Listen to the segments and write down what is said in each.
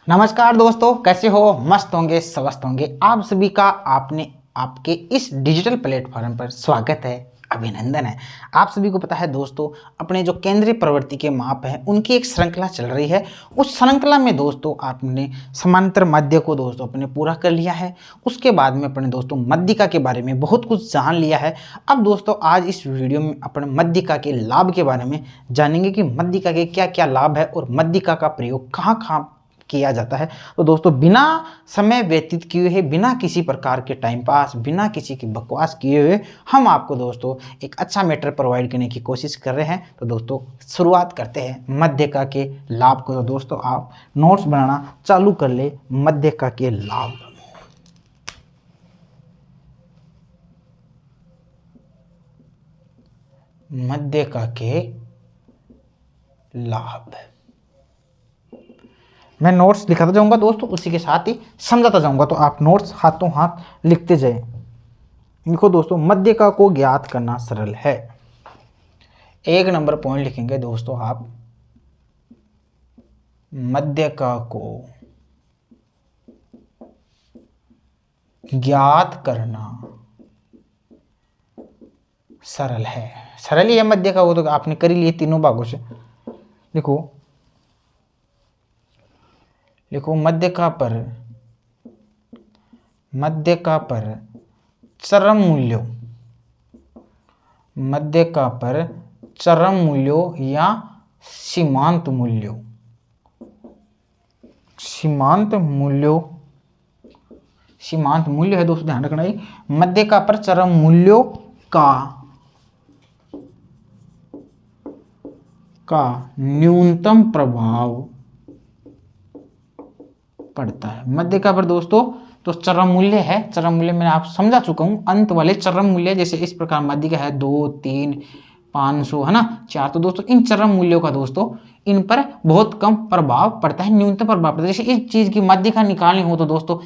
नमस्कार दोस्तों, कैसे हो? मस्त होंगे, स्वस्थ होंगे। आप सभी का आपने आपके इस डिजिटल प्लेटफॉर्म पर स्वागत है, अभिनंदन है। आप सभी को पता है दोस्तों, अपने जो केंद्रीय प्रवृत्ति के माप हैं उनकी एक श्रृंखला चल रही है। उस श्रृंखला में दोस्तों आपने समांतर मध्य को दोस्तों अपने पूरा कर लिया है। उसके बाद में अपने दोस्तों मध्यिका के बारे में बहुत कुछ जान लिया है। अब दोस्तों आज इस वीडियो में अपने मध्यिका के लाभ के बारे में जानेंगे कि मध्यिका के क्या क्या लाभ है और मध्यिका का प्रयोग कहाँ कहाँ किया जाता है। तो दोस्तों बिना समय व्यतीत किए हुए, बिना किसी प्रकार के टाइम पास, बिना किसी की बकवास किए हुए हम आपको दोस्तों एक अच्छा मैटर प्रोवाइड करने की कोशिश कर रहे हैं। तो दोस्तों शुरुआत करते हैं मध्यिका के लाभ को। तो दोस्तों आप नोट्स बनाना चालू कर ले। मध्यिका के लाभ, मध्यिका के लाभ मैं नोट्स लिखाता जाऊंगा दोस्तों, उसी के साथ ही समझाता जाऊंगा, तो आप नोट्स हाथों हाथ लिखते जाएं। देखो दोस्तों, मध्यिका को ज्ञात करना सरल है। एक नंबर पॉइंट लिखेंगे दोस्तों आप, मध्यिका को ज्ञात करना सरल है। सरल ही है मध्यिका, वो तो आपने कर ही लिए तीनों भागों से। लिखो लिखो मध्यिका पर चरम मूल्यों, मध्यिका पर चरम मूल्यों या सीमांत मूल्यों, सीमांत मूल्य है दोस्तों, ध्यान रखना। मध्यिका पर चरम मूल्यों का न्यूनतम प्रभाव पड़ता है। मध्यिका पर दोस्तों तो चरम मूल्य है, चरम मूल्य मैंने आप समझा चुका हूं। अंत वाले चरम मूल्य जैसे इस प्रकार मध्यिका है 2, 3, 500 है ना, 4। तो दोस्तों इन चरम मूल्यों का दोस्तों इन पर बहुत कम प्रभाव पड़ता है, न्यूनतम प्रभाव पड़ता है। जैसे इस चीज की मध्यिका निकालनी हो तो दोस्तों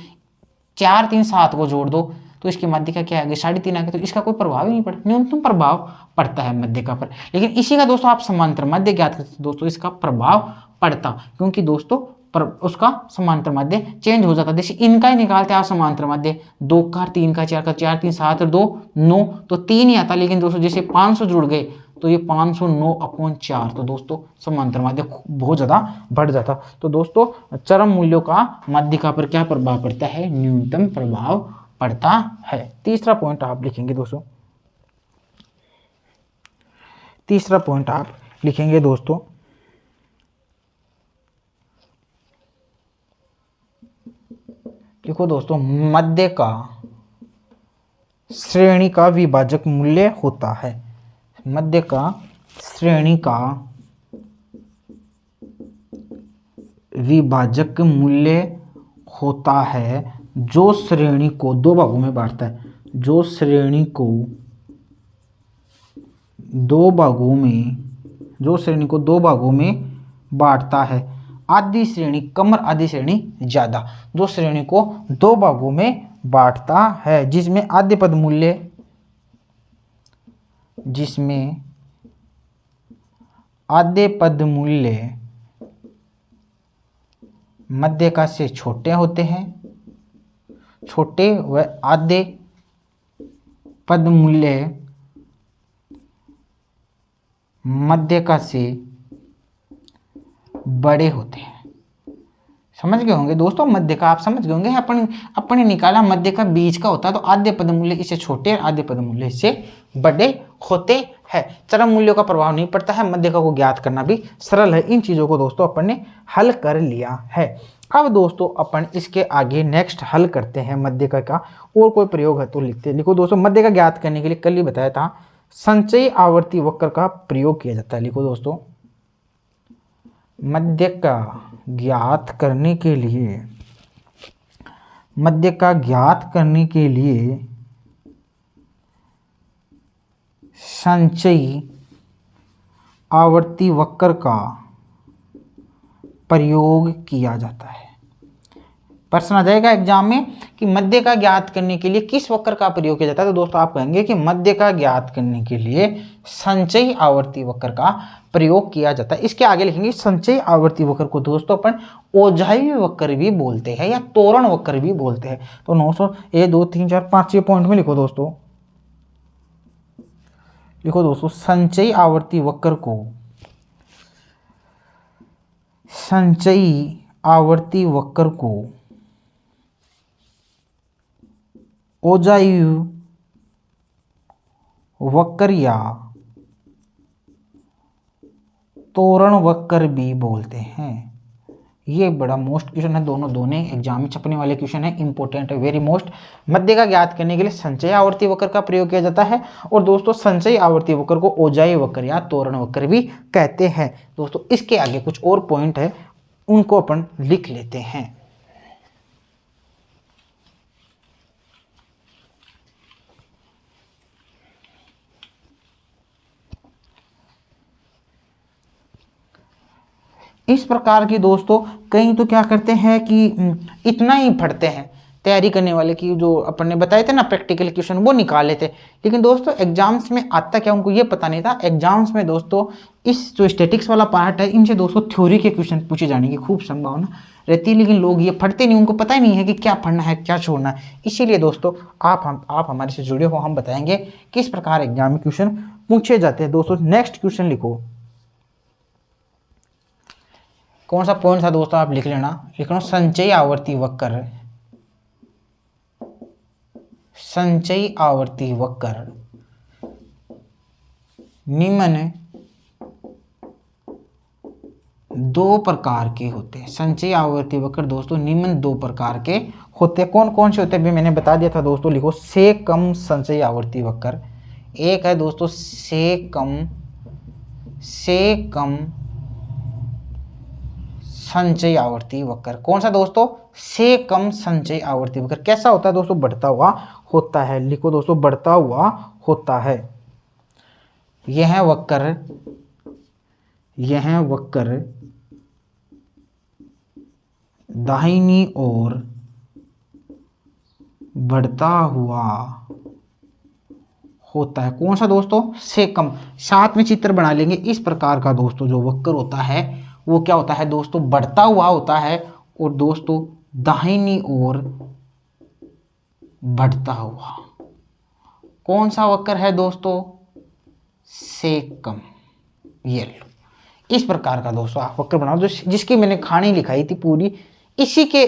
4, 3, 7 को जोड़ दो तो इसकी मध्यिका क्या आ गई, 3.5 आ गई। तो इसका कोई प्रभाव ही नहीं पड़ता, न्यूनतम प्रभाव पड़ता है मध्यिका पर। लेकिन इसी का दोस्तों आप समांतर मध्य ज्ञात करते दोस्तों इसका प्रभाव पड़ता, क्योंकि दोस्तों पर उसका समांतर मध्य चेंज हो जाता। जैसे इनका ही निकालते आप समांतर मध्य, 2 का 3 का 4 का 4, 3, 7 और 2 9, तो 3 ही आता। लेकिन दोस्तों जैसे 500 जुड़ गए तो ये 509/4, तो दोस्तों समांतर मध्य बहुत ज्यादा बढ़ जाता। तो दोस्तों चरम मूल्यों का मध्यिका पर क्या प्रभाव पड़ता है, न्यूनतम प्रभाव पड़ता है। तीसरा पॉइंट आप लिखेंगे दोस्तों, तीसरा पॉइंट आप लिखेंगे दोस्तों, देखो दोस्तों मध्यिका श्रेणी का विभाजक मूल्य होता है। मध्यिका श्रेणी का विभाजक मूल्य होता है जो श्रेणी को 2 भागों में बांटता है, जो श्रेणी को 2 भागों में बांटता है। आधी श्रेणी कम और आधी श्रेणी ज्यादा, जो श्रेणी को 2 भागों में बांटता है, जिसमें आद्य पद मूल्य मध्यिका से छोटे होते हैं, छोटे व आधे पद मूल्य मध्यिका से बड़े होते हैं। समझ गए होंगे दोस्तों, मध्यिका आप समझ गए होंगे। अपने निकाला मध्यिका बीच का होता है, तो आधे पद मूल्य इससे छोटे और आधे पद मूल्य इससे बड़े होते हैं। चरम मूल्यों का प्रभाव नहीं पड़ता है, मध्यिका को ज्ञात करना भी सरल है। इन चीजों को दोस्तों अपन ने हल कर लिया है। अब दोस्तों अपन इसके आगे नेक्स्ट हल करते हैं मध्यिका का। और कोई प्रयोग है तो लिखो दोस्तों। मध्यिका ज्ञात करने के लिए कल ही बताया था, संचयी आवर्ती वक्र का प्रयोग किया जाता है। लिखो दोस्तों, मध्यिका ज्ञात करने के लिए, मध्यिका ज्ञात करने के लिए संचयी आवर्ती वक्र का प्रयोग किया जाता है। प्रश्न आ जाएगा एग्जाम में कि मध्य का ज्ञात करने के लिए किस वक्र का प्रयोग किया जाता है, तो दोस्तों आप कहेंगे कि मध्य का ज्ञात करने के लिए संचयी आवर्ती वक्र का प्रयोग किया जाता है। इसके आगे लिखेंगे संचयी आवर्ती वक्र को दोस्तों अपन ओझाई वक्र भी बोलते हैं या तोरण वक्र भी बोलते हैं। तो 900 1 2 3 4 5 6 पॉइंट में लिखो दोस्तों, लिखो दोस्तों संचयी आवर्ती वक्र को, संचयी आवर्ती वक्र को ओझाई वक्र या तोरण वक्र भी बोलते हैं। ये बड़ा मोस्ट क्वेश्चन है, दोनों एग्जाम में छपने वाले क्वेश्चन है, इंपॉर्टेंट है, वेरी मोस्ट। मध्य का ज्ञात करने के लिए संचयी आवर्ती वक्र का प्रयोग किया जाता है और दोस्तों संचयी आवर्ती वक्र को ओझाई वक्र या तोरण वक्र भी कहते हैं। दोस्तों इसके आगे कुछ और पॉइंट है, उनको अपन लिख लेते हैं। इस प्रकार की दोस्तों कई तो क्या करते हैं कि इतना ही पढ़ते हैं, तैयारी करने वाले की जो अपन ने बताए थे ना प्रैक्टिकल क्वेश्चन वो निकाल लेते, लेकिन दोस्तों एग्जाम्स में आता क्या उनको ये पता नहीं था। एग्जाम्स में दोस्तों इस जो स्टैटिक्स वाला पार्ट है इनसे दोस्तों थ्योरी के क्वेश्चन पूछे जाने की खूब संभावना रहती है, लेकिन लोग ये पढ़ते नहीं, उनको पता ही नहीं है कि क्या पढ़ना है क्या छोड़ना है। इसीलिए दोस्तों आप हमारे से जुड़े हो, हम बताएंगे किस प्रकार एग्जाम में क्वेश्चन पूछे जाते हैं। दोस्तों नेक्स्ट क्वेश्चन लिखो, कौन सा पॉइंट था दोस्तों आप लिख लेना, लिखना संचयी आवर्ती वक्र, संचयी आवर्ती वक्र निम्न दो प्रकार के होते हैं। संचयी आवर्ती वक्र दोस्तों निम्न दो प्रकार के होते हैं। कौन कौन से होते हैं भी मैंने बता दिया था दोस्तों, लिखो से कम संचयी आवर्ती वक्र, एक है दोस्तों से कम संचयी आवर्ती वक्र। कौन सा दोस्तों, से कम संचयी आवर्ती वक्र। कैसा होता है दोस्तों, बढ़ता हुआ होता है। लिखो दोस्तों बढ़ता हुआ होता है। यह वक्र दाहिनी ओर बढ़ता हुआ होता है। कौन सा दोस्तों, से कम। साथ में चित्र बना लेंगे। इस प्रकार का दोस्तों जो वक्र होता है वो क्या होता है दोस्तों, बढ़ता हुआ होता है और दोस्तों दाहिनी ओर बढ़ता हुआ। कौन सा वक्र है दोस्तों, से कम। ये लो, इस प्रकार का दोस्तों आप वक्र बनाओ। जो जिसकी मैंने कहानी लिखाई थी पूरी इसी के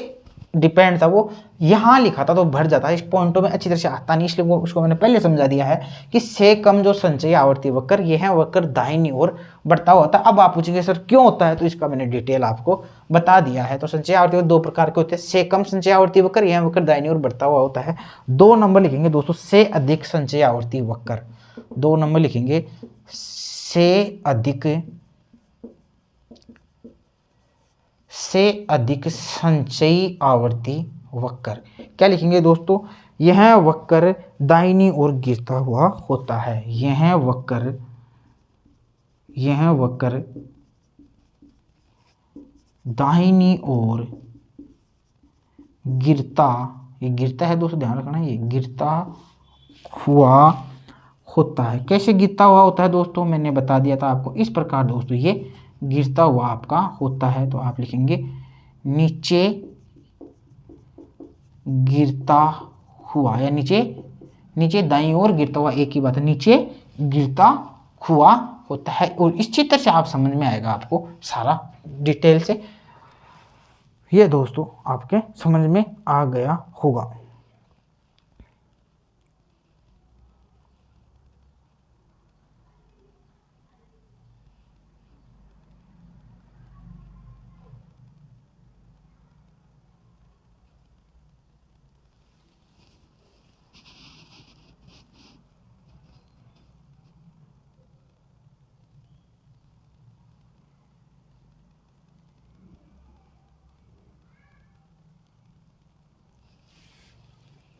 डिपेंड था, वो यहाँ लिखा था तो भर जाता है, इस पॉइंटों में अच्छी तरह से आता नहीं, इसलिए वो उसको मैंने पहले समझा दिया है कि से कम जो संचयी आवर्ती वक्र ये है वक्र दाहिनी ओर बढ़ता हुआ होता है। अब आप पूछेंगे सर क्यों होता है, तो इसका मैंने डिटेल आपको बता दिया है। तो संचयी आवर्ती वक्र दो प्रकार के होते हैं, से कम संचयी आवर्ती वक्र, यह वक्र दाहिनी ओर बढ़ता हुआ होता है। 2 नंबर लिखेंगे दोस्तों से अधिक संचयी आवर्ती वक्र, 2 नंबर लिखेंगे से अधिक संचयी आवर्ती वक्र। क्या लिखेंगे दोस्तों, यह वक्र दाहिनी ओर गिरता हुआ होता है। यह वक्र दाहिनी ओर गिरता, ये गिरता है दोस्तों, ध्यान रखना, ये गिरता हुआ होता है। कैसे गिरता हुआ होता है दोस्तों, मैंने बता दिया था आपको। इस प्रकार दोस्तों ये गिरता हुआ आपका होता है। तो आप लिखेंगे नीचे गिरता हुआ, या नीचे दाईं ओर गिरता हुआ, एक ही बात है, नीचे गिरता हुआ होता है। और इस चित्र से आप समझ में आएगा आपको सारा डिटेल से। ये दोस्तों आपके समझ में आ गया होगा।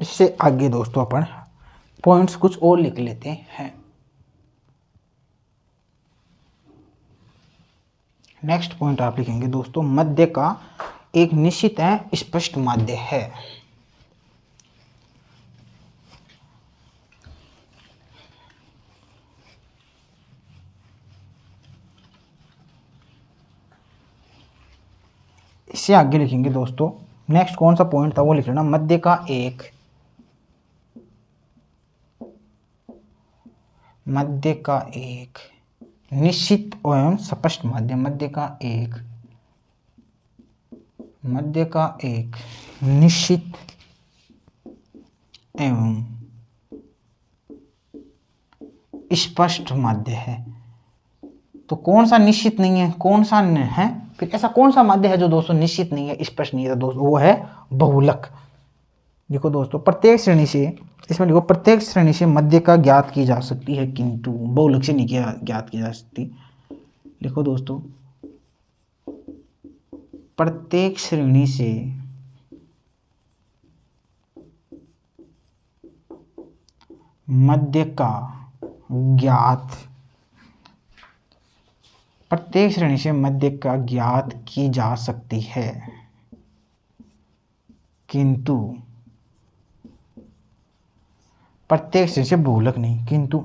इससे आगे दोस्तों अपन पॉइंट्स कुछ और लिख लेते हैं। नेक्स्ट पॉइंट आप लिखेंगे दोस्तों, मध्य का एक निश्चित स्पष्ट माध्य है। इससे आगे लिखेंगे दोस्तों, नेक्स्ट कौन सा पॉइंट था वो लिख लेना, मध्य का एक निश्चित एवं स्पष्ट माध्य, मध्य का एक निश्चित एवं स्पष्ट माध्य है। तो कौन सा निश्चित नहीं है, कौन सा है, फिर ऐसा कौन सा माध्य है जो दोस्तों निश्चित नहीं है, स्पष्ट नहीं है? तो दोस्तों वो है बहुलक। देखो दोस्तों, प्रत्येक श्रेणी से, इसमें देखो, प्रत्येक श्रेणी से मध्य का ज्ञात की जा सकती है किंतु बहुलक से नहीं ज्ञात की जा सकती। देखो दोस्तों, प्रत्येक श्रेणी से मध्य का ज्ञात, प्रत्येक श्रेणी से मध्य का ज्ञात की जा सकती है किंतु प्रत्येक श्रेणी से बहुलक नहीं, किंतु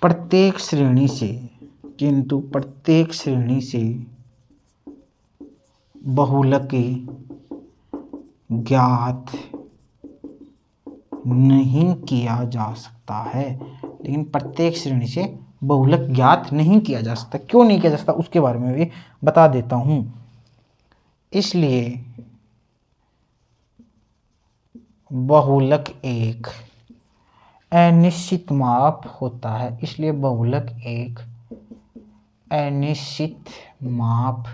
प्रत्येक श्रेणी से बहुलक ज्ञात नहीं किया जा सकता है। लेकिन प्रत्येक श्रेणी से बहुलक ज्ञात नहीं किया जा सकता। क्यों नहीं किया जा सकता उसके बारे में भी बता देता हूं। इसलिए बहुलक एक अनिश्चित माप होता है। इसलिए बहुलक एक अनिश्चित माप।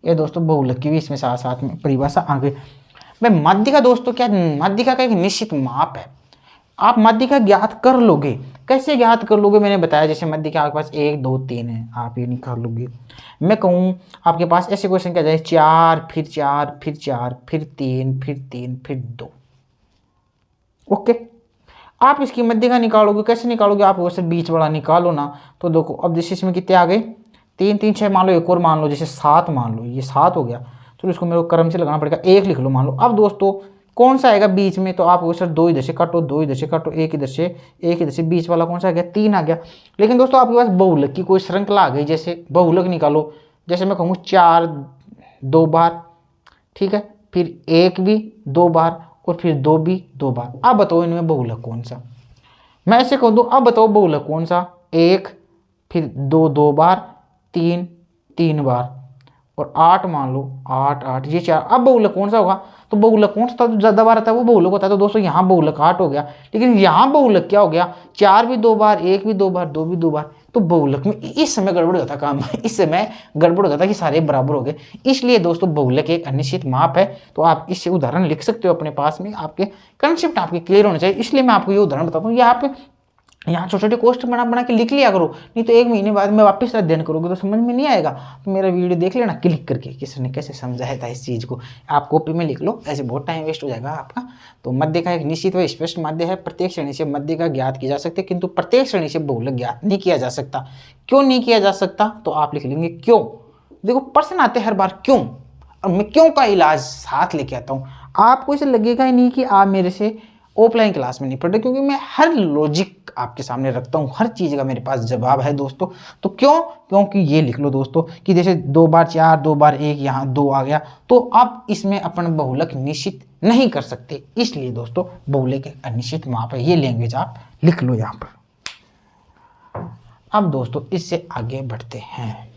ये दोस्तों बहुलक की भी इसमें साथ साथ में परिभाषा आ गई। भाई माध्यिका दोस्तों क्या, माध्यिका का एक निश्चित माप है। आप माध्यिका ज्ञात कर लोगे, कैसे ज्ञात कर लोगे मैंने बताया। जैसे माध्यिका आपके पास 1 2 3 है, आप ये निकाल लोगे। मैं कहूँ आपके पास ऐसे क्वेश्चन क्या जाए, 4 फिर 4 फिर 4 फिर 3 फिर 3 फिर 2। ओके, आप इसकी माध्यिका निकालोगे, कैसे निकालोगे? आप वैसे बीच वाला निकालो ना। तो देखो अब जैसे इसमें कितने आ गए, 3 3 6 मान लो, एक और मान लो, जैसे 7 मान लो, ये 7 हो गया। तो इसको मेरे को क्रम से लगाना पड़ेगा, 1 लिख लो मान लो। अब दोस्तों कौन सा आएगा बीच में? तो आप सर 2 इधर से काटो, 2 इधर से काटो, 1 इधर से, 1 इधर से, बीच वाला कौन सा आ गया? 3 आ गया। लेकिन दोस्तों आपके पास बहुलक की कोई श्रृंखला आ गई, जैसे बहुलक निकालो। जैसे मैं कहूँ 4 2 बार, ठीक है, फिर 1 भी 2 बार और फिर 2 भी 2 बार। अब बताओ इनमें बहुलक कौन सा? मैं ऐसे कह दूं, अब बताओ बहुलक कौन सा? 1 फिर 2 2 बार, 3 3 बार और 8 मान लो, 8 8 ये 4। अब बहुलक कौन सा होगा? तो बहुलक कौन सा था जो ज्यादा बार आता है वो बहुलक होता है। तो दोस्तों यहाँ बहुलक 8 हो गया। लेकिन यहाँ बहुलक क्या हो गया? 4 भी 2 बार, 1 भी 2 बार, 2 भी 2 बार। तो बहुलक में इस समय गड़बड़ होता काम इस समय गड़बड़ होता था कि सारे बराबर हो गए। इसलिए दोस्तों बहुलक एक अनिश्चित माप है। तो आप इससे उदाहरण लिख सकते हो अपने पास में, आपके कंसेप्ट आपके क्लियर होने चाहिए। इसलिए मैं आपको ये उदाहरण बताता हूँ। ये आप यहाँ छोटे छोटे कोष्ठ बना बना के लिख लिया करो, नहीं तो 1 महीने बाद में वापस अध्ययन करोगे तो समझ में नहीं आएगा। तो मेरा वीडियो देख लेना क्लिक करके, किसने कैसे समझाया था इस चीज़ को। आप कॉपी में लिख लो, ऐसे बहुत टाइम वेस्ट हो जाएगा आपका। तो मध्य का एक निश्चित व स्पष्ट माध्य है। प्रत्येक श्रेणी से मध्य का ज्ञात किया जा सकता है किंतु प्रत्येक श्रेणी से बहुलक ज्ञात नहीं किया जा सकता। क्यों नहीं किया जा सकता? तो आप लिख लेंगे क्यों। देखो प्रश्न आते हर बार क्यों, और मैं क्यों का इलाज साथ लेके आता हूँ। आपको इसे लगेगा ही नहीं कि आप मेरे से ऑफलाइन क्लास में नहीं पढ़ रहे, क्योंकि मैं हर लॉजिक आपके सामने रखता हूँ, हर चीज़ का मेरे पास जवाब है दोस्तों। तो क्यों? क्योंकि ये लिख लो दोस्तों कि जैसे 2 बार 4 2 बार 1, यहाँ 2 आ गया, तो आप इसमें अपन बहुलक निश्चित नहीं कर सकते। इसलिए दोस्तों बहुलक एक अनिश्चित माप है। ये लैंग्वेज आप लिख लो यहाँ पर। अब दोस्तों इससे आगे बढ़ते हैं।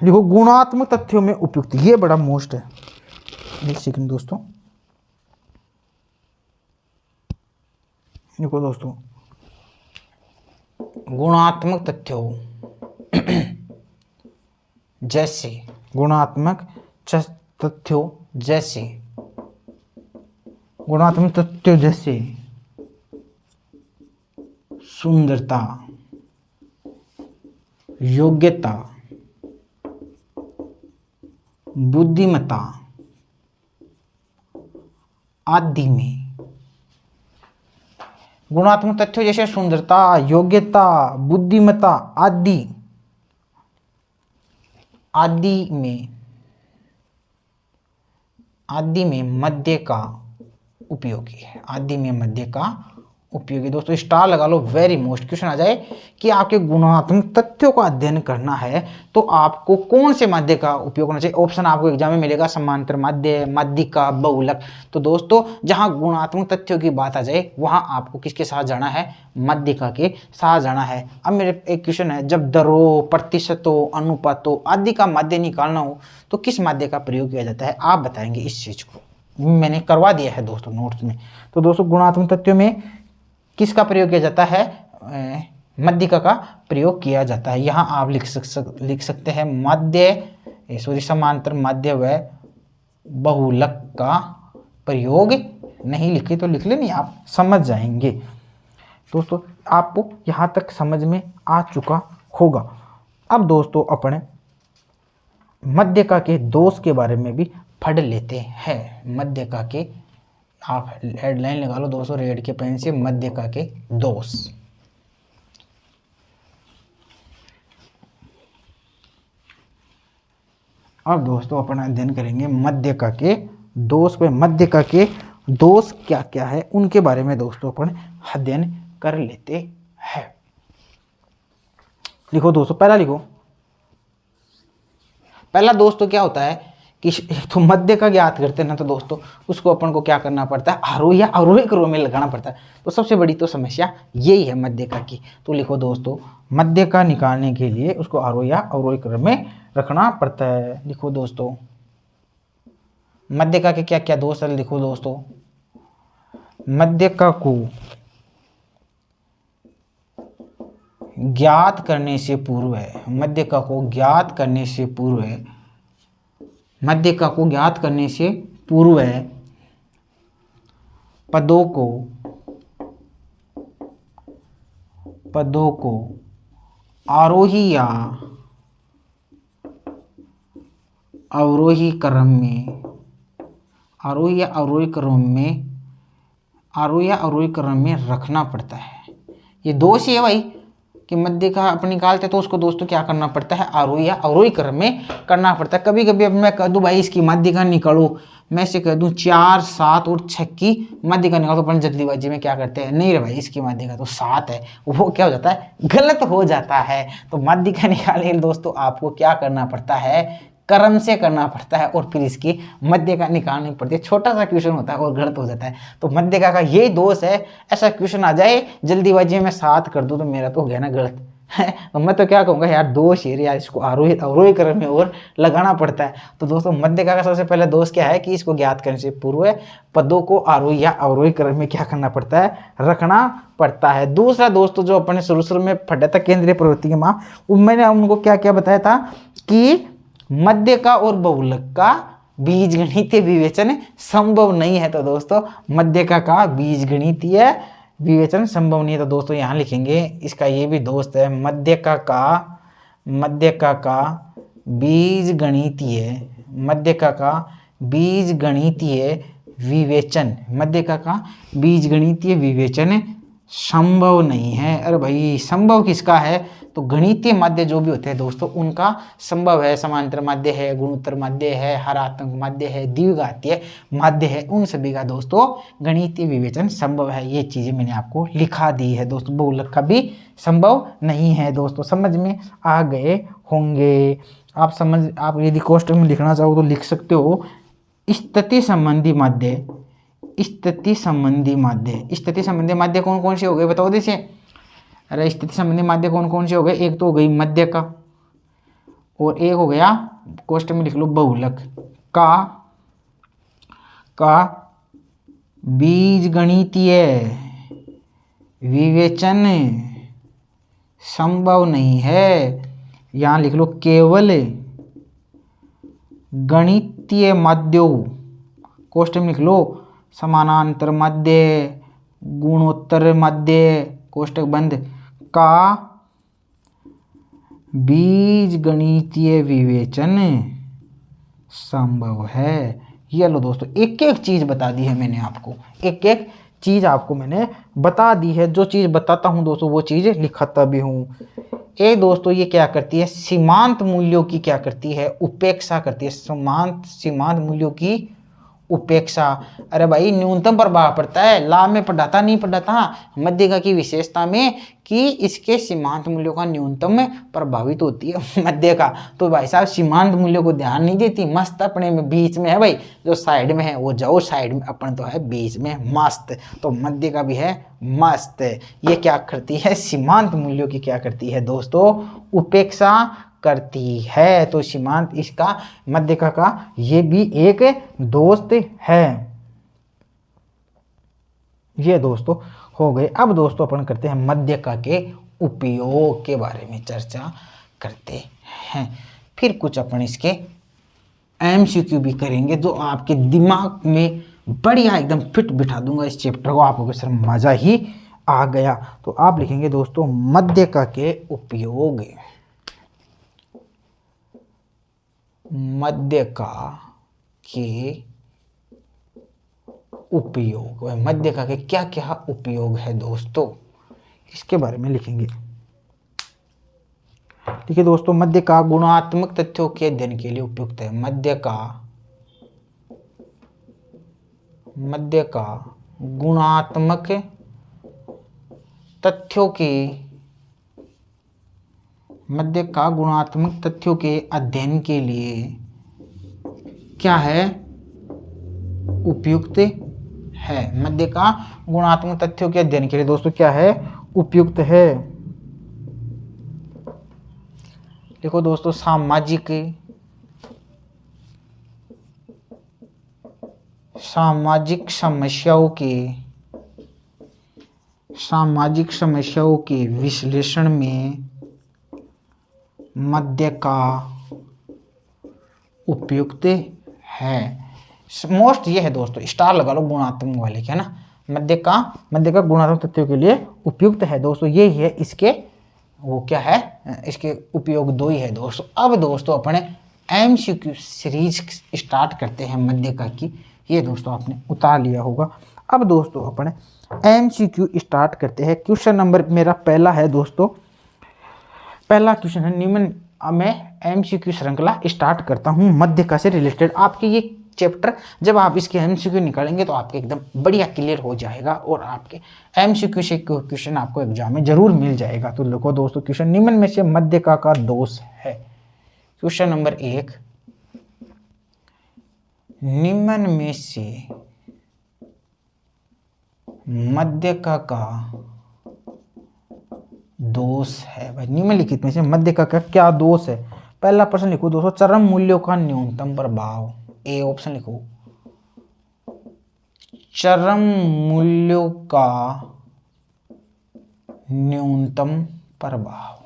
देखो गुणात्मक तथ्यों में उपयुक्त, ये बड़ा मोस्ट है। एक सेकंड दोस्तों, देखो दोस्तों गुणात्मक तथ्यों जैसे, गुणात्मक तथ्यों जैसे, गुणात्मक तथ्यों जैसे सुंदरता, योग्यता, बुद्धिमत्ता आदि में। गुणात्मक तथ्यों जैसे सुंदरता, योग्यता, बुद्धिमत्ता आदि में मध्य का उपयोगी है। आदि में मध्य का उपयोगी। दोस्तों स्टार लगा लो, वेरी मोस्ट क्वेश्चन आ जाए कि आपके गुणात्मक तथ्यों का अध्ययन करना है तो आपको कौन से माध्य का उपयोग करना चाहिए। ऑप्शन आपको एग्जाम में मिलेगा, समांतर माध्य, माध्यिका, बहुलक। तो दोस्तों जहां गुणात्मक तथ्यों की बात आ जाए वहां आपको किसके साथ जाना है, माध्यिका के साथ जाना है। अब मेरे एक क्वेश्चन है, जब दरों, प्रतिशतों, अनुपातों आदि का माध्य निकालना हो तो किस माध्य का प्रयोग किया जाता है, आप बताएंगे इस चीज को। मैंने करवा दिया है दोस्तों नोट्स में। तो दोस्तों गुणात्मक तथ्यों में किसका प्रयोग किया जाता है, माध्यिका का प्रयोग किया जाता है। यहाँ आप लिख सकते हैं माध्य, समांतर माध्य व बहुलक का प्रयोग। नहीं लिखे तो लिख लेनी, आप समझ जाएंगे। दोस्तों आपको यहाँ तक समझ में आ चुका होगा। अब दोस्तों अपने माध्यिका के दोष के बारे में भी पढ़ लेते हैं। माध्यिका के आप हेडलाइन लगा लो दोस्तों रेड के पेन से, माध्यिका के दोष। अब दोस्तों अपना अध्ययन करेंगे माध्यिका के दोष पे। माध्यिका के दोष क्या क्या है उनके बारे में दोस्तों अपन अध्ययन कर लेते हैं। लिखो दोस्तों, पहला लिखो। पहला दोष तो क्या होता है कि तो मध्य का ज्ञात करते हैं ना, तो दोस्तों उसको अपन को क्या करना पड़ता है, आरोही या अवरोही क्रम में लगाना पड़ता है। तो सबसे बड़ी तो समस्या यही है माध्यिका की। तो लिखो दोस्तों, माध्यिका निकालने के लिए उसको आरोही या अवरोही क्रम में रखना पड़ता है। लिखो दोस्तों माध्यिका के क्या क्या दोष है। लिखो दोस्तों, माध्यिका को ज्ञात करने से पूर्व है, माध्यिका को ज्ञात करने से पूर्व है, माध्यिका को ज्ञात करने से पूर्व है पदों को आरोही या अवरोही क्रम में, आरोही या अवरोही क्रम में रखना पड़ता है। ये दोष ही है भाई कि माध्यिका अपन निकालते तो उसको दोस्तों क्या करना पड़ता है, आरोही या अवरोही क्रम में करना पड़ता है। कभी कभी अब मैं कह दूं भाई इसकी माध्यिका निकालो, मैं से कह दूं 4, 7 और 6 की माध्यिका निकालो, तो अपन जल्दीबाजी में क्या करते हैं, नहीं रे भाई इसकी माध्यिका तो 7 है, वो क्या हो जाता है, गलत हो जाता है। तो माध्यिका निकालने के लिए दोस्तों आपको क्या करना पड़ता है, क्रम से करना पड़ता है और फिर इसकी माध्यिका निकालनी पड़ती है। छोटा सा क्वेश्चन होता है और गलत हो जाता है। तो माध्यिका का यही दोष है, ऐसा क्वेश्चन आ जाए जल्दीबाजी में 7 कर दूं तो मेरा तो हो गया ना गलत है। तो मैं तो क्या कहूँगा यार, दोष है यार, इसको आरोही अवरोही क्रम में और लगाना पड़ता है। तो दोस्तों माध्यिका का सबसे पहले दोष क्या है कि इसको ज्ञात करने से पूर्व पदों को आरोही या अवरोही क्रम में क्या करना पड़ता है, रखना पड़ता है। दूसरा दोस्तों जो अपने शुरू में पढ़ा था केंद्रीय प्रवृत्ति के माप, मैंने उनको क्या क्या बताया था कि माध्यिका और बहुलक का बीजगणितीय विवेचन संभव नहीं है। तो दोस्तों माध्यिका का बीजगणितीय विवेचन संभव नहीं है। तो दोस्तों यहाँ लिखेंगे इसका ये भी दोस्त है, माध्यिका का बीजगणितीय विवेचन, माध्यिका का बीजगणितीय विवेचन संभव नहीं है। अरे भाई संभव किसका है, तो गणितीय माध्य जो भी होते हैं दोस्तों उनका संभव है। समांतर माध्य है, गुणोत्तर माध्य है, हरात्मक माध्य है, द्विघातीय माध्य है, उन सभी का दोस्तों गणितीय विवेचन संभव है। ये चीजें मैंने आपको लिखा दी है दोस्तों। बहुलक का भी संभव नहीं है। दोस्तों समझ में आ गए होंगे। आप यदि कोष्टक में लिखना चाहो तो लिख सकते हो। स्थिति संबंधी माध्य, स्थिति संबंधी माध्य कौन कौन से हो गए बताओ जैसे। अरे स्थिति संबंधी माध्य कौन कौन से हो गए, एक तो हो गई माध्यिका और एक हो गया कोष्टक में लिख लो बहुलक का बीजगणितीय विवेचन संभव नहीं है। यहाँ लिख लो केवल गणितीय माध्यों, कोष्टक में लिख लो समानांतर माध्य, गुणोत्तर माध्य, कोष्टक बंद, का बीजगणितीय विवेचन संभव है। ये लो दोस्तों, एक एक चीज बता दी है मैंने आपको, एक एक चीज आपको मैंने बता दी है। जो चीज बताता हूं दोस्तों वो चीज लिखाता भी हूं। ये दोस्तों ये क्या करती है, सीमांत मूल्यों की क्या करती है, उपेक्षा करती है। सीमांत मूल्यों की उपेक्षा। अरे भाई न्यूनतम प्रभाव पड़ता है, लाभ में पढ़ाता नहीं पढ़ाता मध्यका की विशेषता में कि इसके सीमांत मूल्यों का न्यूनतम प्रभावित होती है मध्यका। तो भाई साहब सीमांत मूल्यों को ध्यान नहीं देती, मस्त अपने में बीच में है भाई, जो साइड में है वो जाओ साइड में, अपन तो है बीच में मस्त। तो मध्यका भी है मस्त। ये क्या करती है, सीमांत मूल्यों की क्या करती है दोस्तों, उपेक्षा करती है। तो सीमांत इसका मध्यका का ये भी एक दोस्त है। ये दोस्तों हो गए। अब दोस्तों अपन करते हैं मध्यका के उपयोग के बारे में चर्चा करते हैं। फिर कुछ अपन इसके एमसीक्यू भी करेंगे जो आपके दिमाग में बढ़िया एकदम फिट बिठा दूंगा इस चैप्टर को, आपको सर मजा ही आ गया। तो आप लिखेंगे दोस्तों मध्यका के उपयोग। मध्यका के उपयोग, मध्यका के क्या क्या उपयोग है दोस्तों, इसके बारे में लिखेंगे। ठीक है दोस्तों, मध्यका गुणात्मक तथ्यों के अध्ययन के लिए उपयुक्त है। मध्यका गुणात्मक तथ्यों के, मध्यका गुणात्मक तथ्यों के अध्ययन के लिए क्या है, उपयुक्त है। मध्यका गुणात्मक तथ्यों के अध्ययन के लिए दोस्तों क्या है, उपयुक्त है। देखो दोस्तों, सामाजिक समस्याओं के विश्लेषण में मध्यका उपयुक्त है। मोस्ट ये है दोस्तों, स्टार लगा लो गुणात्मक वाले के, है ना। मध्यका गुणात्मक तथ्यों के लिए उपयुक्त है दोस्तों, ये ही है इसके वो क्या है, इसके उपयोग दो ही है दोस्तों। अब दोस्तों अपने एमसीक्यू सीरीज स्टार्ट करते हैं मध्यका की। ये दोस्तों आपने उतार लिया होगा। अब दोस्तों अपने एमसीक्यू स्टार्ट करते हैं। क्वेश्चन नंबर मेरा पहला है दोस्तों, पहला क्वेश्चन है निम्न, मैं एमसीक्यू श्रृंखला स्टार्ट करता हूं मध्यका से रिलेटेड। आपके ये चैप्टर जब आप इसके एमसीक्यू निकालेंगे तो आपके एकदम बढ़िया क्लियर हो जाएगा और आपके एमसीक्यू से क्वेश्चन आपको एग्जाम में जरूर मिल जाएगा। तो देखो दोस्तों, क्वेश्चन निम्न में से मध्यका का दोष है। क्वेश्चन नंबर 1, निम्न में से मध्यका का दोष है। भाई निम्नलिखित में से मध्यका का क्या दोष है। पहला प्रश्न लिखो दोस्तों, चरम मूल्यों का न्यूनतम प्रभाव। ए ऑप्शन लिखो, चरम मूल्यों का न्यूनतम प्रभाव,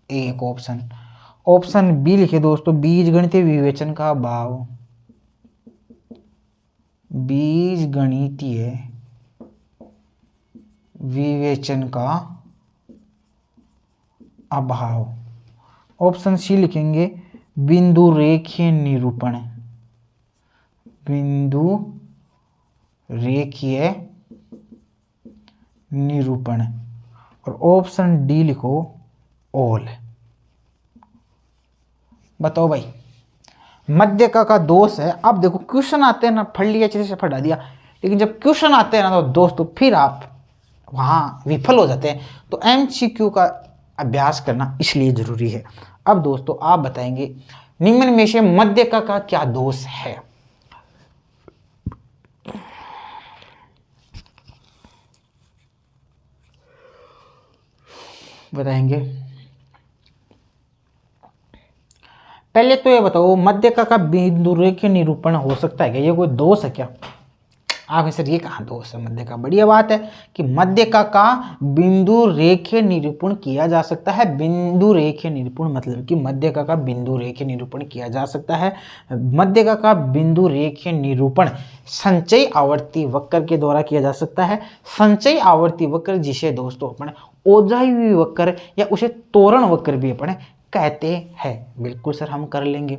एक ऑप्शन। ऑप्शन बी लिखे दोस्तों, बीजगणितीय विवेचन का अभाव। बीजगणितीय विवेचन का अभाव। ऑप्शन सी लिखेंगे, बिंदु रेखीय निरूपण। बिंदु रेखीय निरूपण। और ऑप्शन डी लिखो, ऑल। बताओ भाई, मध्यका का दोष है। अब देखो क्वेश्चन आते हैं ना, पढ़ लिया अच्छे से पढ़ा दिया, लेकिन जब क्वेश्चन आते हैं ना तो दोस्तों फिर आप वहां विफल हो जाते हैं। तो एमसीक्यू का अभ्यास करना इसलिए जरूरी है। अब दोस्तों आप बताएंगे निम्न में से मध्यका का क्या दोष है। बताएंगे। पहले तो ये बताओ, मध्यका का बिंदु रेखीय निरूपण हो सकता है क्या, ये कोई दोष है क्या। आप सर ये कहाँ दोष है मध्यका। बढ़िया बात है कि मध्यका का बिंदु रेखीय निरूपण किया जा सकता है। बिंदु रेखीय निरूपण मतलब कि मध्यका का बिंदु रेखीय निरूपण किया जा सकता है। मध्यका का बिंदु रेखीय निरूपण संचयी आवर्ती वक्र के द्वारा किया जा सकता है। संचयी आवर्ती वक्र जिसे दोस्तों अपने ओजाई वक्र या उसे तोरण वक्र भी अपने कहते हैं। बिल्कुल सर हम कर लेंगे।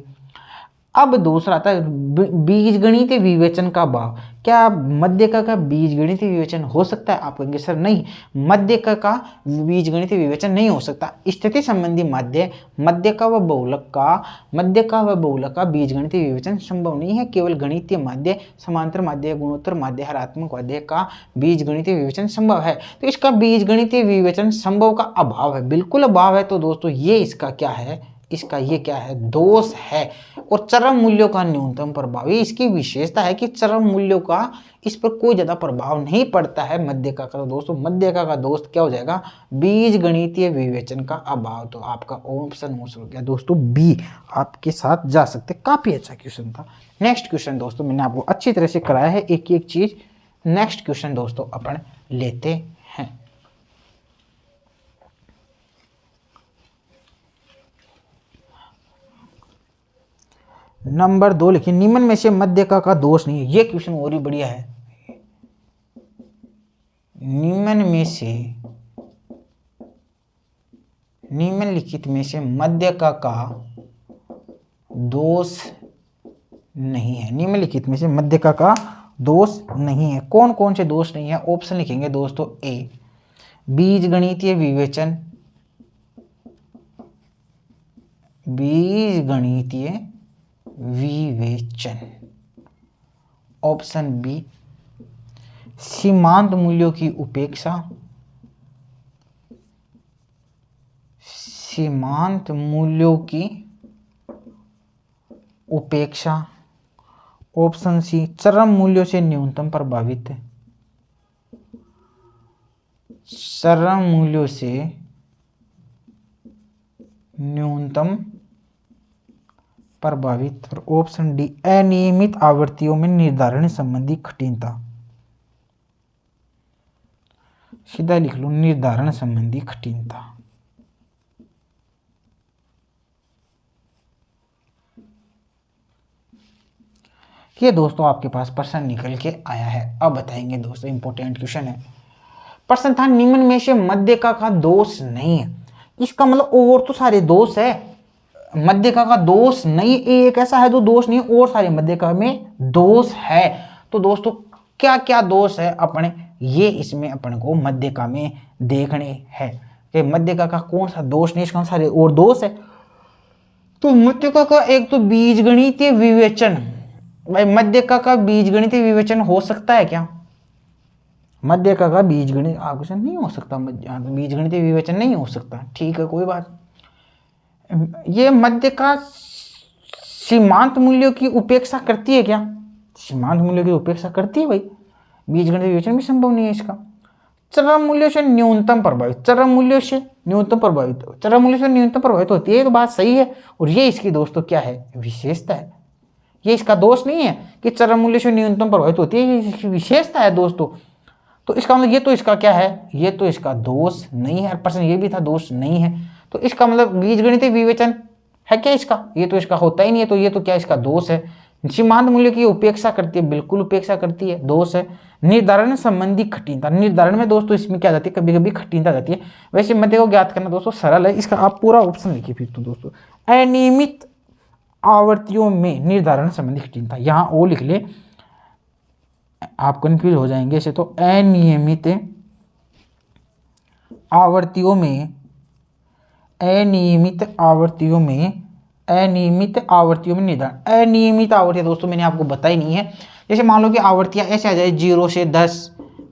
अब दूसरा आता है बीजगणितीय विवेचन का भाव। क्या मध्यका का बीजगणितीय विवेचन हो सकता है? आप कहेंगे सर नहीं, मध्यका का बीजगणितीय विवेचन नहीं हो सकता। स्थिति संबंधी माध्य, मध्यका व बहुलक का बीजगणितीय विवेचन संभव नहीं है। केवल गणितीय माध्य, समांतर माध्य, गुणोत्तर माध्य, हरात्मक माध्य का बीजगणितीय विवेचन संभव है। तो इसका बीजगणितीय विवेचन संभव का अभाव है, बिल्कुल अभाव है। तो दोस्तों ये इसका क्या है, इसका ये क्या है, दोष है। और चरम मूल्यों का न्यूनतम प्रभाव, ये इसकी विशेषता है कि चरम मूल्यों का इस पर कोई ज्यादा प्रभाव नहीं पड़ता है मध्यका का। तो दोस्तों मध्यका का दोष क्या हो जाएगा, बीजगणितीय विवेचन का अभाव। तो आपका ऑप्शन हो गया दोस्तों बी, आपके साथ जा सकते। काफी अच्छा क्वेश्चन था। नेक्स्ट क्वेश्चन दोस्तों मैंने आपको अच्छी तरह से कराया है एक एक चीज। नेक्स्ट क्वेश्चन दोस्तों अपन लेते हैं। नंबर 2 लिखिए, निम्न में से मध्यका का दोष नहीं है। ये क्वेश्चन और ही बढ़िया है। निम्नलिखित में से मध्यका का दोष नहीं है। निम्नलिखित में से मध्यका का दोष नहीं है। कौन कौन से दोष नहीं है? ऑप्शन लिखेंगे दोस्तों ए बीजगणितीय विवेचन, ऑप्शन बी सीमांत मूल्यों की उपेक्षा, ऑप्शन सी चरम मूल्यों से न्यूनतम प्रभावित, और ऑप्शन डी अनियमित आवृत्तियों में निर्धारण संबंधी कठिनता। सीधा लिख लो, निर्धारण संबंधी कठिनता। ये दोस्तों आपके पास प्रश्न निकल के आया है। अब बताएंगे दोस्तों, इंपॉर्टेंट क्वेश्चन है। प्रश्न था निम्न में से मध्यका का दोष नहीं है। इसका मतलब और तो सारे दोष है, मध्यका का दोष नहीं, एक ऐसा है जो दोष नहीं, और सारे मध्यका में दोष है। तो दोस्तों क्या क्या दोष है अपने, ये इसमें अपन को मध्यका में देखने हैं कि मध्यका का कौन सा दोष नहीं, इसका सारे और दोष है। तो मध्यका का एक तो बीजगणितीय विवेचन, भाई मध्यका का बीजगणितीय विवेचन हो सकता है क्या? मध्यका का बीजगणित विवेचन नहीं हो सकता, बीजगणितीय विवेचन नहीं हो सकता। ठीक है, कोई बात। ये मध्यका सीमांत मूल्यों की उपेक्षा करती है क्या? सीमांत मूल्यों की उपेक्षा करती है भाई, बीजगणितीय विवेचन भी संभव नहीं है इसका। चरम मूल्यों से न्यूनतम प्रभावित, चरम मूल्यों से न्यूनतम प्रभावित होती है, तो बात सही है। और ये इसकी दोस्तों क्या है, विशेषता है। ये इसका दोष नहीं है कि चरम मूल्य से न्यूनतम प्रभावित होती है, ये इसकी विशेषता है दोस्तों। तो इसका मतलब ये तो इसका क्या है, ये तो इसका दोष नहीं है। प्रश्न ये भी था दोष नहीं है, तो इसका मतलब बीजगणितीय विवेचन है क्या इसका? ये तो इसका होता ही नहीं है, तो ये तो क्या इसका दोष है। सीमांत मूल्य की उपेक्षा करती है, बिल्कुल उपेक्षा करती है, दोष है। निर्धारण संबंधी कठिनता, निर्धारण में दोस्तों इसमें क्या जाती है, कभी कभी कठिनता जाती है। वैसे मध्य को ज्ञात करना दोस्तों सरल है। इसका आप पूरा ऑप्शन लिखिए फिर तो दोस्तों, अनियमित आवर्तियों में निर्धारण संबंधी कठिनता, यहां ओ लिख ले, आप कंफ्यूज हो जाएंगे ऐसे। तो अनियमित आवर्तियों में निर्धारण, अनियमित आवर्तियां दोस्तों मैंने आपको बताई नहीं है। जैसे मान लो कि आवर्तियां ऐसे आ जाए 0 से 10,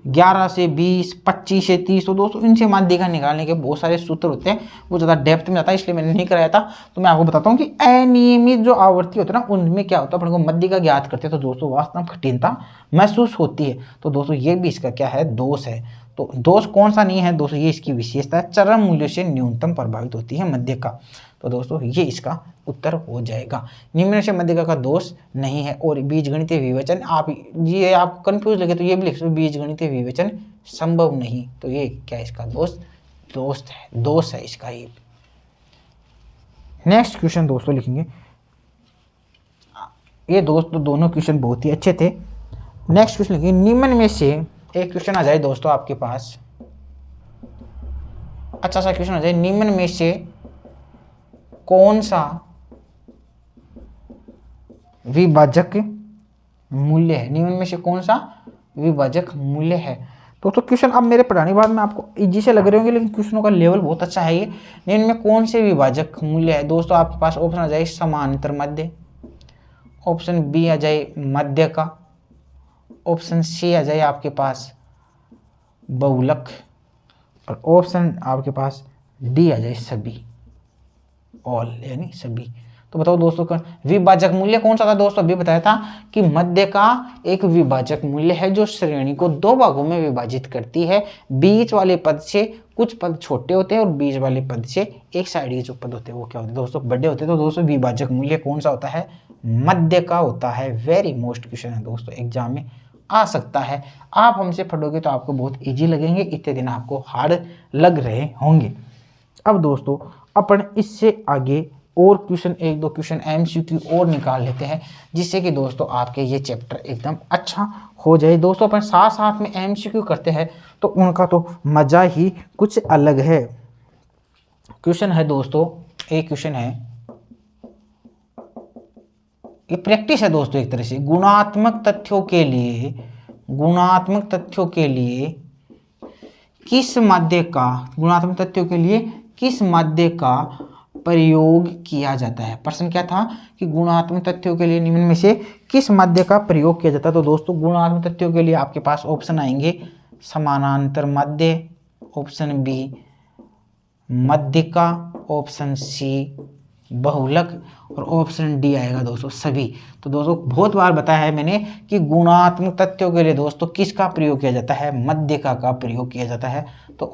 11 से 20, 25 से 30। तो दोस्तों इनसे माध्यिका निकालने के बहुत सारे सूत्र होते हैं, वो ज़्यादा डेप्थ में जाता है, इसलिए मैंने नहीं कराया था। तो मैं आपको बताता हूँ कि अनियमित जो आवर्ती होती है ना, उनमें क्या होता है, अपन को माध्यिका ज्ञात करते हैं तो दोस्तों वास्तव में कठिनता महसूस होती है। तो दोस्तों ये भी इसका क्या है, दोष है। तो दोष कौन सा नहीं है दोस्तों, ये इसकी विशेषता है, चरम मूल्य से न्यूनतम प्रभावित होती है मध्यिका। तो दोस्तों ये इसका उत्तर हो जाएगा। निम्न से मध्यिका का दोष नहीं है। और बीजगणितीय विवेचन, आप ये आप कंफ्यूज लगे तो ये भी लिख सकते, बीजगणितीय विवेचन संभव नहीं। तो ये क्या इसका दोष है इसका ये। नेक्स्ट क्वेश्चन दोस्तों लिखेंगे, ये दोस्तों दोनों क्वेश्चन बहुत ही अच्छे थे। नेक्स्ट क्वेश्चन लिखेंगे, निम्न में से एक क्वेश्चन आ जाए दोस्तों आपके पास, अच्छा सा क्वेश्चन आ जाए, निम्न में से कौन सा विभाजक मूल्य है? निम्न में से कौन सा विभाजक मूल्य है? दोस्तों क्वेश्चन अब मेरे पढ़ाने के बाद में आपको इजी से लग रहे होंगे, लेकिन क्वेश्चनों का लेवल बहुत अच्छा है ये। निम्न में कौन से विभाजक मूल्य है? दोस्तों आपके पास ऑप्शन आ जाए समांतर मध्य, ऑप्शन बी आ जाए मध्य का, ऑप्शन सी आ जाए आपके पास बहुलक, और ऑप्शन आपके पास डी आ जाए सभी, ऑल यानी सभी। तो बताओ दोस्तों का विभाजक मूल्य कौन सा था? दोस्तों अभी बताया था कि मध्य का एक विभाजक मूल्य है जो श्रेणी को दो भागों में विभाजित करती है। बीच वाले पद से कुछ पद छोटे होते हैं और बीच वाले पद से एक साइड के जो पद होते हैं वो क्या होते हैं दोस्तों? बड़े होते हैं। तो दोस्तों विभाजक मूल्य कौन सा होता है? मध्य का होता है। वेरी मोस्ट क्वेश्चन है दोस्तों, एग्जाम में आ सकता है। आप हमसे पढ़ोगे तो आपको बहुत ईजी लगेंगे, इतने दिन आपको हार्ड लग रहे होंगे। अब दोस्तों अपन इससे आगे और क्वेश्चन, एक दो क्वेश्चन एमसीक्यू और निकाल लेते हैं, जिससे कि दोस्तों आपके ये चैप्टर एकदम अच्छा हो जाए। दोस्तों अपन साथ साथ में एमसीक्यू करते हैं तो उनका तो मजा ही कुछ अलग है। क्वेश्चन है दोस्तों, एक क्वेश्चन है, ये प्रैक्टिस है दोस्तों एक तरह से। गुणात्मक तथ्यों के लिए, गुणात्मक तथ्यों के लिए किस माध्य का, गुणात्मक तथ्यों के लिए किस माध्य का प्रयोग किया जाता है? प्रश्न क्या था कि गुणात्मक तथ्यों के लिए निम्न में से किस माध्य का प्रयोग किया जाता है? तो दोस्तों गुणात्मक तथ्यों के लिए आपके पास ऑप्शन आएंगे समानांतर माध्य, ऑप्शन बी मध्यिका, ऑप्शन सी बहुलक, और ऑप्शन डी आएगा दोस्तों सभी। तो दोस्तों बहुत बार बताया है मैंने कि गुणात्मक तथ्यों के लिए दोस्तों किसका प्रयोग किया जाता है? मध्यिका का प्रयोग किया जाता है। तो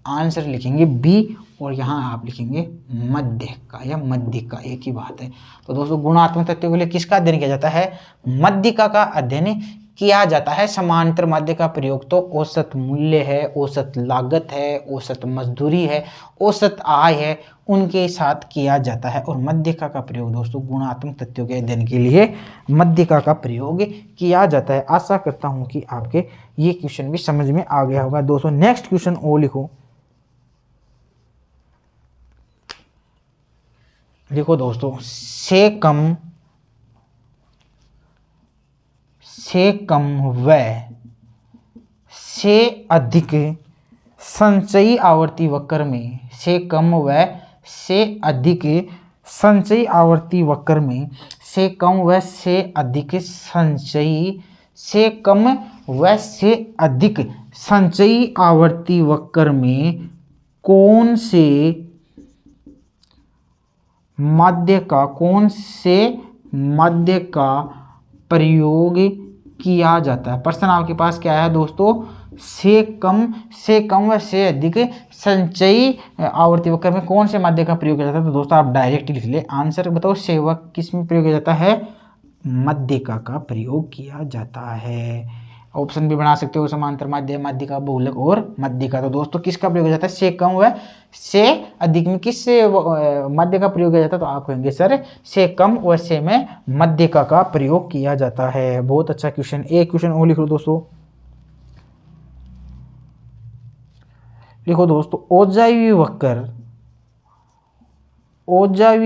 आंसर लिखेंगे बी, और यहाँ आप लिखेंगे मध्यिका या मध्यिका, एक ही बात है। तो दोस्तों गुणात्मक तथ्यों के लिए किसका अध्ययन किया जाता है? मध्यिका का अध्ययन किया जाता है। समांतर माध्य का प्रयोग तो औसत मूल्य है, औसत लागत है, औसत मजदूरी है, औसत आय है, उनके साथ किया जाता है। और मध्यिका का प्रयोग दोस्तों गुणात्मक तथ्यों के अध्ययन के लिए मध्यिका का प्रयोग किया जाता है। आशा करता हूं कि आपके ये क्वेश्चन भी समझ में आ गया होगा। दोस्तों नेक्स्ट क्वेश्चन और लिखो। देखो दोस्तों, से कम व से अधिक संचयी आवर्ती वक्र में, से कम व से अधिक संचयी आवर्ती वक्र में, से कम व से अधिक संचयी, से कम व से अधिक संचयी आवर्ती वक्र में कौन से माध्य का प्रयोग किया जाता है? प्रश्न आपके पास क्या है दोस्तों? से कम व से अधिक संचयी आवर्ती वक्र में कौन से माध्य का प्रयोग किया जाता है? तो दोस्तों आप डायरेक्ट लिख ले आंसर, बताओ सेवक किस में प्रयोग किया जाता है? मध्यिका का प्रयोग किया जाता है। ऑप्शन भी बना सकते हो, समांतर माध्य, मध्यिका, बहुलक और मध्यिका। तो दोस्तों किसका प्रयोग किया जाता है? से कम व से अधिक में किस मध्य का प्रयोग किया जाता है? तो आप कहेंगे सर से कम व से में मध्यिका का प्रयोग किया जाता है। बहुत अच्छा क्वेश्चन। एक क्वेश्चन और लिख लो दोस्तों। लिखो दोस्तों, ओजावी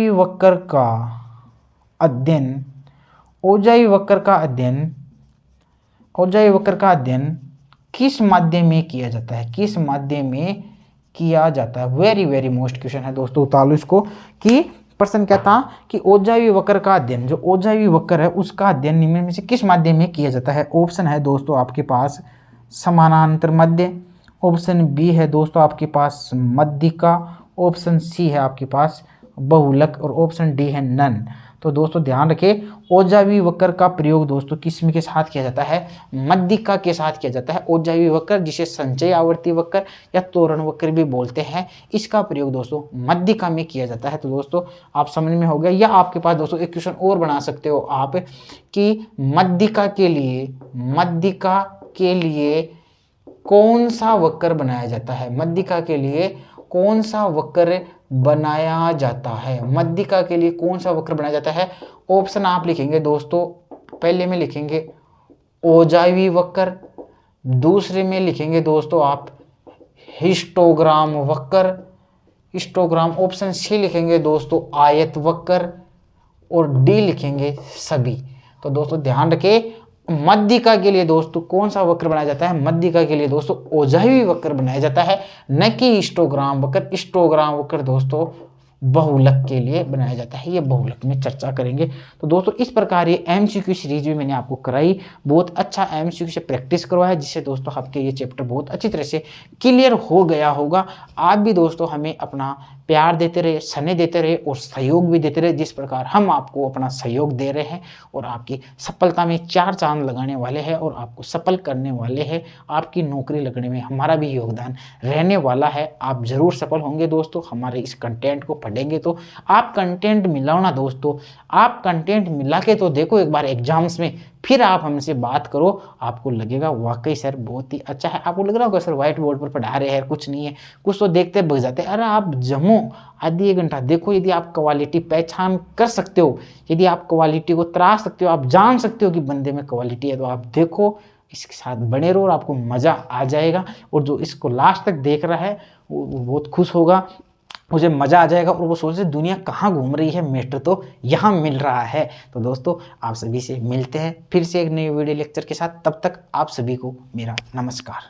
वक्र का अध्ययन, ओजावी वक्र का अध्ययन किस माध्य में किया जाता है? किस माध्य में किया जाता है? वेरी वेरी मोस्ट क्वेश्चन है दोस्तों, उतारो इसको। कि प्रश्न क्या था कि ओजावी वक्र का अध्ययन, जो ओजावी वक्र है उसका अध्ययन निम्न में से किस माध्य में किया जाता है? ऑप्शन है दोस्तों आपके पास समानांतर माध्य, ऑप्शन बी है दोस्तों आपके पास मध्यिका, ऑप्शन सी है आपके पास बहुलक, और ऑप्शन डी है नन। तो दोस्तों ध्यान रखें, ओजावी वक्र का प्रयोग दोस्तों किस्म के साथ किया जाता है? मध्यिका के साथ किया जाता है। ओजावी वक्र जिसे संचयी आवर्ती वक्र या तोरण वक्र भी बोलते हैं, इसका प्रयोग दोस्तों मध्यिका में किया जाता है। तो दोस्तों आप समझ में हो गया। या आपके पास दोस्तों एक क्वेश्चन और बना सकते हो आप कि मध्यिका के लिए कौन सा वक्र बनाया जाता है? मध्यिका के लिए कौन सा वक्र बनाया जाता है? मध्यिका के लिए कौन सा वक्र बनाया जाता है? ऑप्शन आप लिखेंगे दोस्तों, पहले में लिखेंगे ओजावी वक्र, दूसरे में लिखेंगे दोस्तों आप हिस्टोग्राम वक्र, हिस्टोग्राम। ऑप्शन सी लिखेंगे दोस्तों आयत वक्र, और डी लिखेंगे सभी। तो दोस्तों ध्यान रखें, मध्यिका के लिए दोस्तों कौन सा वक्र बनाया जाता है? मध्यिका के लिए दोस्तों ओजाइवी वक्र बनाया जाता है, न कि हिस्टोग्राम वक्र। हिस्टोग्राम वक्र दोस्तों बहुलक के लिए बनाया जाता है, ये बहुलक में चर्चा करेंगे। तो दोस्तों इस प्रकार ये एमसीक्यू सीरीज भी मैंने आपको कराई, बहुत अच्छा एमसीक्यू से प्रैक्टिस करवाया, जिससे दोस्तों आपके ये चैप्टर बहुत अच्छी तरह से क्लियर हो गया होगा। आप भी दोस्तों हमें अपना प्यार देते रहे, स्नेह देते रहे और सहयोग भी देते रहे, जिस प्रकार हम आपको अपना सहयोग दे रहे हैं और आपकी सफलता में 4 चांद लगाने वाले हैं और आपको सफल करने वाले हैं। आपकी नौकरी लगने में हमारा भी योगदान रहने वाला है। आप जरूर सफल होंगे दोस्तों, हमारे इस कंटेंट को पढ़ेंगे तो। आप कंटेंट मिलाओ ना दोस्तों, आप कंटेंट मिला के तो देखो एक बार एग्जाम्स में, फिर आप हमसे बात करो, आपको लगेगा वाकई सर बहुत ही अच्छा है। आपको लग रहा होगा सर व्हाइट बोर्ड पर पढ़ा रहे हैं, कुछ नहीं है, कुछ तो देखते बग जाते हैं। अरे आप जमो, आधी 1 घंटा देखो, यदि आप क्वालिटी पहचान कर सकते हो, यदि आप क्वालिटी को तराश सकते हो, आप जान सकते हो कि बंदे में क्वालिटी है, तो आप देखो, इसके साथ बने रहो और आपको मज़ा आ जाएगा। और जो इसको लास्ट तक देख रहा है वो बहुत खुश होगा, उसे मज़ा आ जाएगा और वो सोचे दुनिया कहाँ घूम रही है, मेटर तो यहाँ मिल रहा है। तो दोस्तों आप सभी से मिलते हैं फिर से एक नए वीडियो लेक्चर के साथ, तब तक आप सभी को मेरा नमस्कार।